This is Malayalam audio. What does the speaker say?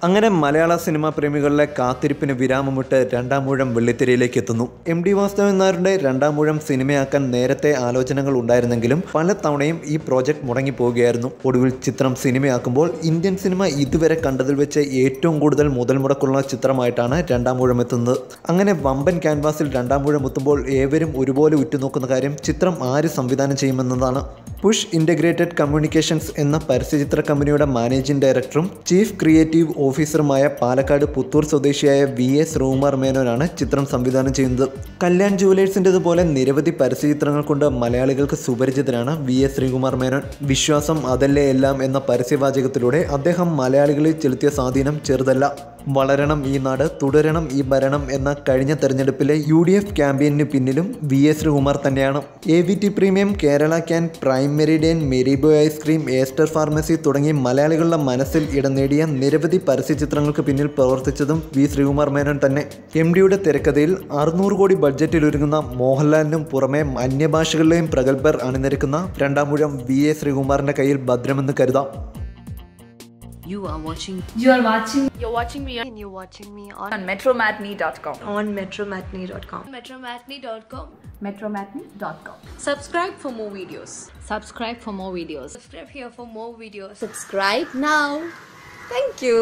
അങ്ങനെ മലയാള സിനിമാ പ്രേമികളുടെ കാത്തിരിപ്പിന് വിരാമമിട്ട് രണ്ടാം ഊഴം വെള്ളിത്തിരയിലേക്ക് എത്തുന്നു. MD വാസുദേവൻ നായരുടെ രണ്ടാം ഊഴം സിനിമയാക്കാൻ നേരത്തെ ആലോചനകൾ ഉണ്ടായിരുന്നെങ്കിലും പല തവണയും ഈ പ്രോജക്റ്റ് മുടങ്ങിപ്പോവുകയായിരുന്നു. ഒടുവിൽ ചിത്രം സിനിമയാക്കുമ്പോൾ ഇന്ത്യൻ സിനിമ ഇതുവരെ കണ്ടതിൽ വെച്ച് ഏറ്റവും കൂടുതൽ മുതൽ മുടക്കുള്ള ചിത്രമായിട്ടാണ് രണ്ടാം ഊഴം എത്തുന്നത്. അങ്ങനെ വമ്പൻ ക്യാൻവാസിൽ രണ്ടാം ഊഴം എത്തുമ്പോൾ ഏവരും ഒരുപോലെ ഉറ്റുനോക്കുന്ന കാര്യം ചിത്രം ആര് സംവിധാനം ചെയ്യുമെന്നതാണ്. പുഷ് ഇൻ്റഗ്രേറ്റഡ് കമ്മ്യൂണിക്കേഷൻസ് എന്ന പരസ്യചിത്ര കമ്പനിയുടെ മാനേജിംഗ് ഡയറക്ടറും ചീഫ് ക്രിയേറ്റീവ് ഓഫീസറുമായ പാലക്കാട് പുത്തൂർ സ്വദേശിയായ VA ശ്രീകുമാർ മേനോനാണ് ചിത്രം സംവിധാനം ചെയ്യുന്നത്. കല്യാൺ ജുവലേഴ്സിൻ്റെതുപോലെ നിരവധി പരസ്യചിത്രങ്ങൾ കൊണ്ട് മലയാളികൾക്ക് സുപരിചിതനാണ് VA ശ്രീകുമാർ മേനോൻ. വിശ്വാസം അതല്ലേ എല്ലാം എന്ന പരസ്യവാചകത്തിലൂടെ അദ്ദേഹം മലയാളികളിൽ ചെലുത്തിയ സ്വാധീനം ചെറുതല്ല. വളരണം ഈ നാട്, തുടരണം ഈ ഭരണം എന്ന കഴിഞ്ഞ തെരഞ്ഞെടുപ്പിലെ UDF ക്യാമ്പയിന് പിന്നിലും VA ശ്രീകുമാർ തന്നെയാണ്. AVT premium, Kerala can, prime meridian, Meriboy ice cream, Aster pharmacy തുടങ്ങി മലയാളികളുടെ മനസ്സിൽ ഇടം നേടിയ നിരവധി പരസ്യചിത്രങ്ങൾക്ക് പിന്നിൽ പ്രവർത്തിച്ചതും V ശ്രീകുമാർ മേനോൻ തന്നെ. MDയുടെ തിരക്കഥയിൽ 600 കോടി ബഡ്ജറ്റിൽ ഒരുങ്ങുന്ന മോഹൻലാലിനും പുറമെ അന്യഭാഷകളിലെയും പ്രഗത്ഭർ അണിനിരക്കുന്ന രണ്ടാം ഊഴം VA ശ്രീകുമാറിന്റെ കയ്യിൽ ഭദ്രമെന്ന് കരുതാം. You're watching me and you're watching me on metromatney.com. On metromatney.com. Metromatney.com. Metromatney.com. Subscribe for more videos. Subscribe for more videos. Subscribe here for more videos. Subscribe now. Thank you.